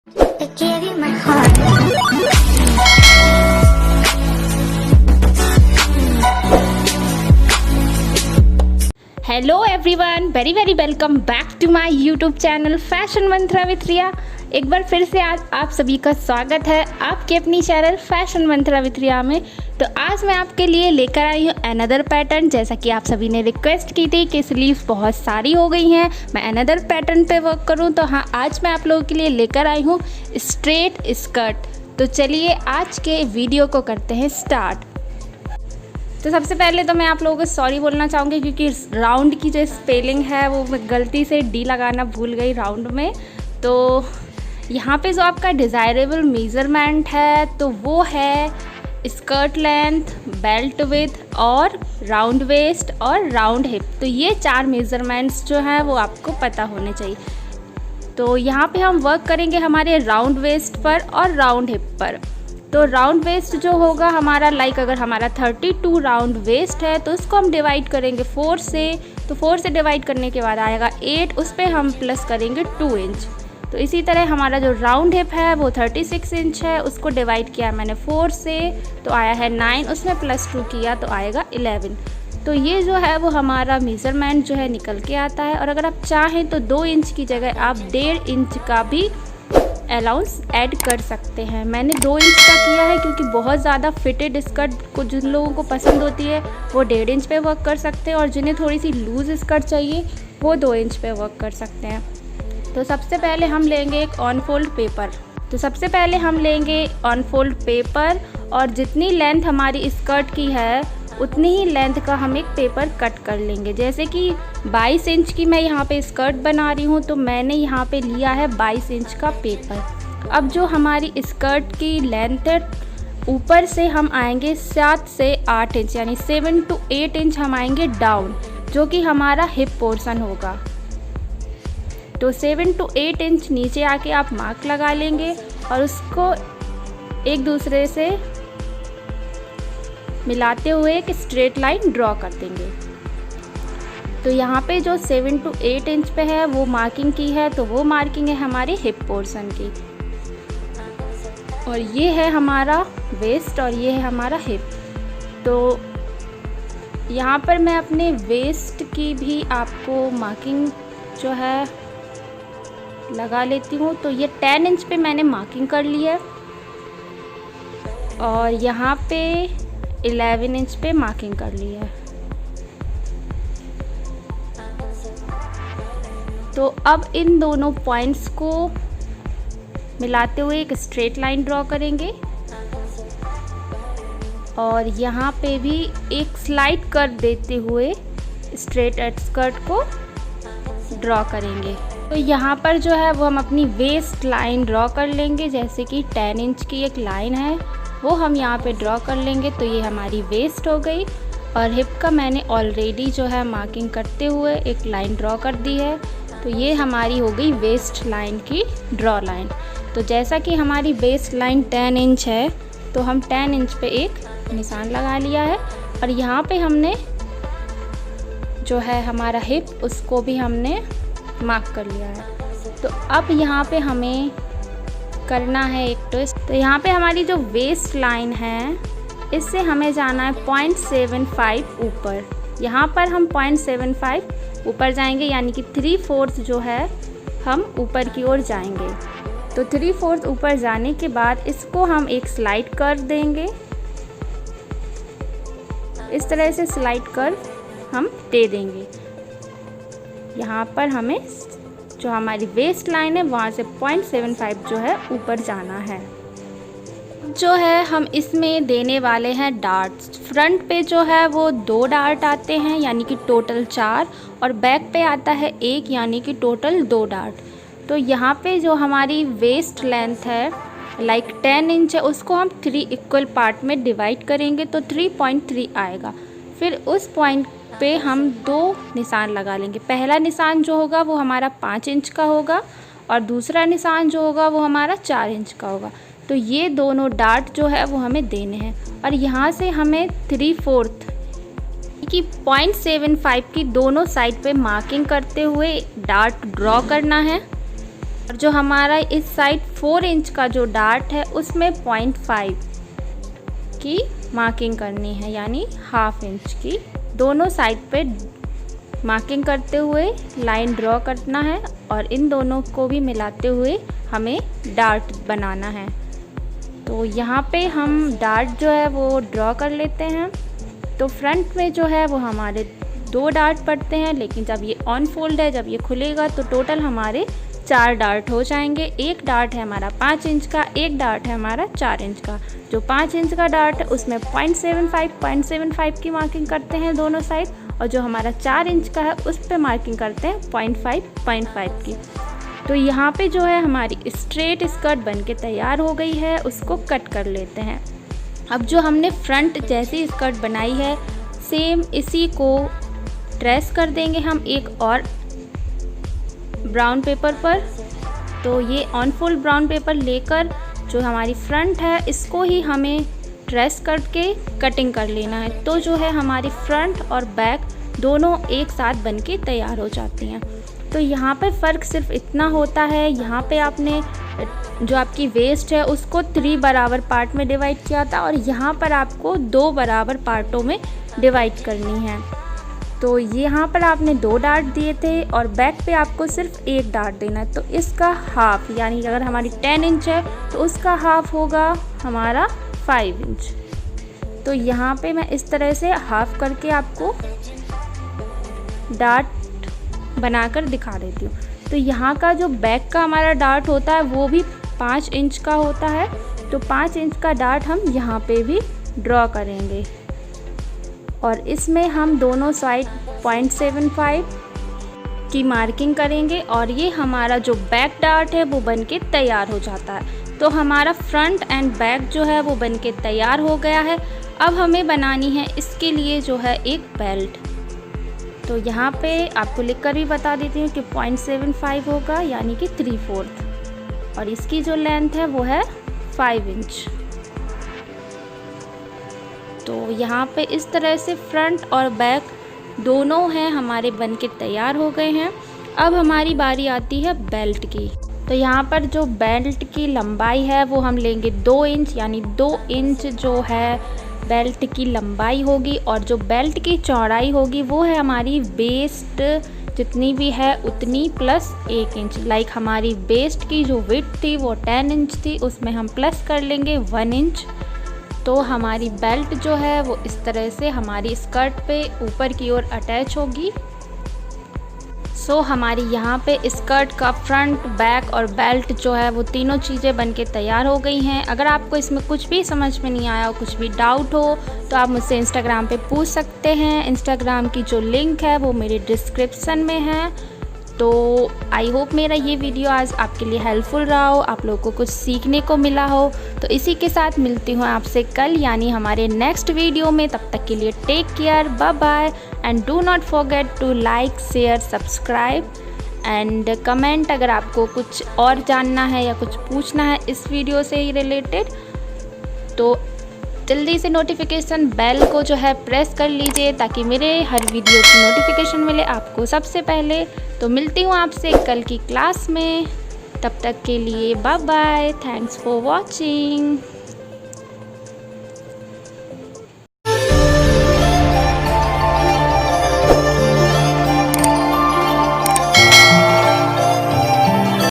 I gave you my heart. Hello everyone, very welcome back to my YouTube channel fashion Mantra with Riya. एक बार फिर से आज आप सभी का स्वागत है आपके अपनी चैनल फैशन मंत्रा विथ रिया में। तो आज मैं आपके लिए लेकर आई हूँ अनदर पैटर्न। जैसा कि आप सभी ने रिक्वेस्ट की थी कि स्लीव्स बहुत सारी हो गई हैं, मैं अनदर पैटर्न पे वर्क करूँ, तो हाँ, आज मैं आप लोगों के लिए लेकर आई हूँ स्ट्रेट स्कर्ट। तो चलिए आज के वीडियो को करते हैं स्टार्ट। तो सबसे पहले तो मैं आप लोगों को सॉरी बोलना चाहूँगी क्योंकि राउंड की जो स्पेलिंग है वो मैं गलती से डी लगाना भूल गई राउंड में। तो यहाँ पे जो आपका डिज़ायरेबल मेज़रमेंट है तो वो है स्कर्ट लेंथ, बेल्ट विड्थ और राउंड वेस्ट और राउंड हिप। तो ये 4 मेज़रमेंट्स जो हैं वो आपको पता होने चाहिए। तो यहाँ पे हम वर्क करेंगे हमारे राउंड वेस्ट पर और राउंड हिप पर। तो राउंड वेस्ट जो होगा हमारा, अगर हमारा 32 राउंड वेस्ट है तो उसको हम डिवाइड करेंगे 4 से। तो 4 से डिवाइड करने के बाद आएगा 8, उस पर हम प्लस करेंगे 2 इंच। तो इसी तरह हमारा जो राउंड हिप है वो 36 इंच है, उसको डिवाइड किया मैंने 4 से तो आया है 9, उसमें प्लस 2 किया तो आएगा 11। तो ये जो है वो हमारा मेज़रमेंट जो है निकल के आता है। और अगर आप चाहें तो 2 इंच की जगह आप 1.5 इंच का भी अलाउंस ऐड कर सकते हैं। मैंने 2 इंच का किया है क्योंकि बहुत ज़्यादा फिटेड स्कर्ट को जिन लोगों को पसंद होती है वो 1.5 इंच पे वर्क कर सकते हैं, और जिन्हें थोड़ी सी लूज़ स्कर्ट चाहिए वो 2 इंच पे वर्क कर सकते हैं। तो सबसे पहले हम लेंगे एक ऑन फोल्ड पेपर और जितनी लेंथ हमारी स्कर्ट की है उतनी ही लेंथ का हम एक पेपर कट कर लेंगे। जैसे कि 22 इंच की मैं यहाँ पे स्कर्ट बना रही हूँ तो मैंने यहाँ पे लिया है 22 इंच का पेपर। अब जो हमारी स्कर्ट की लेंथ है ऊपर से हम आएंगे 7 से 8 इंच, यानी 7 to 8 इंच हम आएंगे डाउन, जो कि हमारा हिप पोर्शन होगा। तो 7 to 8 इंच नीचे आके आप मार्क लगा लेंगे और उसको एक दूसरे से मिलाते हुए एक स्ट्रेट लाइन ड्रॉ कर देंगे। तो यहाँ पे जो 7 to 8 इंच पे है वो मार्किंग की है, तो वो मार्किंग है हमारे हिप पोर्शन की। और ये है हमारा वेस्ट और ये है हमारा हिप। तो यहाँ पर मैं अपने वेस्ट की भी आपको मार्किंग जो है लगा लेती हूँ। तो ये 10 इंच पे मैंने मार्किंग कर ली है और यहाँ पे 11 इंच पे मार्किंग कर ली है। तो अब इन दोनों पॉइंट्स को मिलाते हुए एक स्ट्रेट लाइन ड्रॉ करेंगे और यहाँ पे भी एक स्लाइड कर देते हुए स्ट्रेट स्कर्ट को ड्रॉ करेंगे। तो यहाँ पर जो है वो हम अपनी वेस्ट लाइन ड्रॉ कर लेंगे। जैसे कि 10 इंच की एक लाइन है वो हम यहाँ पे ड्रॉ कर लेंगे। तो ये हमारी वेस्ट हो गई और हिप का मैंने ऑलरेडी जो है मार्किंग करते हुए एक लाइन ड्रॉ कर दी है। तो ये हमारी हो गई वेस्ट लाइन की ड्रॉ लाइन। तो जैसा कि हमारी वेस्ट लाइन 10 इंच है तो हम 10 इंच पे एक निशान लगा लिया है और यहाँ पे हमने जो है हमारा हिप उसको भी हमने मार्क कर लिया है। तो अब यहाँ पे हमें करना है एक ट्विस्ट। तो यहाँ पे हमारी जो वेस्ट लाइन है इससे हमें जाना है 0.75 ऊपर। यहाँ पर हम 0.75 ऊपर जाएंगे, यानी कि 3/4 जो है हम ऊपर की ओर जाएंगे। तो 3/4 ऊपर जाने के बाद इसको हम एक स्लाइड कर देंगे। इस तरह से स्लाइड कर हम दे देंगे। यहाँ पर हमें जो हमारी वेस्ट लाइन है वहाँ से 0.75 जो है ऊपर जाना है। जो है हम इसमें देने वाले हैं डार्ट्स। फ्रंट पे जो है वो 2 डार्ट आते हैं, यानी कि टोटल 4, और बैक पे आता है 1, यानी कि टोटल 2 डार्ट। तो यहाँ पे जो हमारी वेस्ट लेंथ है 10 इंच है, उसको हम 3 इक्वल पार्ट में डिवाइड करेंगे तो 3.3 आएगा। फिर उस पॉइंट पे हम 2 निशान लगा लेंगे। पहला निशान जो होगा वो हमारा 5 इंच का होगा और दूसरा निशान जो होगा वो हमारा 4 इंच का होगा। तो ये दोनों डार्ट जो है वो हमें देने हैं और यहाँ से हमें 3/4 कि 0.75 की दोनों साइड पे मार्किंग करते हुए डार्ट ड्रॉ करना है। और जो हमारा इस साइड 4 इंच का जो डार्ट है उसमें 0.5 की मार्किंग करनी है, यानी ½ इंच की। दोनों साइड पे मार्किंग करते हुए लाइन ड्रॉ करना है और इन दोनों को भी मिलाते हुए हमें डार्ट बनाना है। तो यहाँ पे हम डार्ट जो है वो ड्रॉ कर लेते हैं। तो फ्रंट में जो है वो हमारे 2 डार्ट पड़ते हैं, लेकिन जब ये ऑन फोल्ड है, जब ये खुलेगा तो टोटल हमारे 4 डार्ट हो जाएंगे। एक डार्ट है हमारा 5 इंच का, एक डार्ट है हमारा 4 इंच का। जो 5 इंच का डार्ट है उसमें 0.75 की मार्किंग करते हैं दोनों साइड, और जो हमारा 4 इंच का है उस पर मार्किंग करते हैं 0.5 की। तो यहाँ पे जो है हमारी स्ट्रेट स्कर्ट बनके तैयार हो गई है, उसको कट कर लेते हैं। अब जो हमने फ्रंट जैसी स्कर्ट बनाई है सेम इसी को ट्रेस कर देंगे हम एक और ब्राउन पेपर पर। तो ये ऑन फोल्ड ब्राउन पेपर लेकर जो हमारी फ्रंट है इसको ही हमें ट्रेस करके कटिंग कर लेना है। तो जो है हमारी फ्रंट और बैक दोनों एक साथ बनके तैयार हो जाती हैं। तो यहाँ पे फ़र्क सिर्फ इतना होता है, यहाँ पे आपने जो आपकी वेस्ट है उसको 3 बराबर पार्ट में डिवाइड किया था और यहाँ पर आपको 2 बराबर पार्टों में डिवाइड करनी है। तो यहाँ पर आपने 2 डार्ट दिए थे और बैक पे आपको सिर्फ 1 डार्ट देना है। तो इसका हाफ, यानी अगर हमारी 10 इंच है तो उसका हाफ होगा हमारा 5 इंच। तो यहाँ पे मैं इस तरह से हाफ करके आपको डार्ट बनाकर दिखा देती हूँ। तो यहाँ का जो बैक का हमारा डार्ट होता है वो भी 5 इंच का होता है। तो 5 इंच का डार्ट हम यहाँ पे भी ड्रॉ करेंगे और इसमें हम दोनों साइड 0.75 की मार्किंग करेंगे और ये हमारा जो बैक डार्ट है वो बनके तैयार हो जाता है। तो हमारा फ्रंट एंड बैक जो है वो बनके तैयार हो गया है। अब हमें बनानी है इसके लिए जो है एक बेल्ट। तो यहाँ पे आपको लिखकर भी बता देती हूँ कि 0.75 होगा, यानी कि 3/4, और इसकी जो लेंथ है वो है 5 इंच। तो यहाँ पे इस तरह से फ्रंट और बैक दोनों हैं हमारे बनके तैयार हो गए हैं। अब हमारी बारी आती है बेल्ट की। तो यहाँ पर जो बेल्ट की लंबाई है वो हम लेंगे 2 इंच, यानी 2 इंच जो है बेल्ट की लंबाई होगी और जो बेल्ट की चौड़ाई होगी वो है हमारी वेस्ट जितनी भी है उतनी प्लस 1 इंच। लाइक हमारी वेस्ट की जो विड्थ थी वो 10 इंच थी, उसमें हम प्लस कर लेंगे 1 इंच। तो हमारी बेल्ट जो है वो इस तरह से हमारी स्कर्ट पे ऊपर की ओर अटैच होगी। सो हमारी यहाँ पे स्कर्ट का फ्रंट, बैक और बेल्ट जो है वो तीनों चीज़ें बनके तैयार हो गई हैं। अगर आपको इसमें कुछ भी समझ में नहीं आया हो, कुछ भी डाउट हो, तो आप मुझसे इंस्टाग्राम पे पूछ सकते हैं। इंस्टाग्राम की जो लिंक है वो मेरे डिस्क्रिप्शन में है। तो आई होप मेरा ये वीडियो आज आपके लिए हेल्पफुल रहा हो, आप लोगों को कुछ सीखने को मिला हो। तो इसी के साथ मिलती हूँ आपसे कल, यानी हमारे नेक्स्ट वीडियो में। तब तक के लिए take care, bye bye, and do not forget to like, share, subscribe and comment अगर आपको कुछ और जानना है या कुछ पूछना है इस वीडियो से ही रिलेटेड। तो जल्दी से नोटिफिकेशन बेल को जो है प्रेस कर लीजिए ताकि मेरे हर वीडियो की नोटिफिकेशन मिले आपको सबसे पहले। तो मिलती हूँ आपसे कल की क्लास में, तब तक के लिए bye bye, thanks for watching.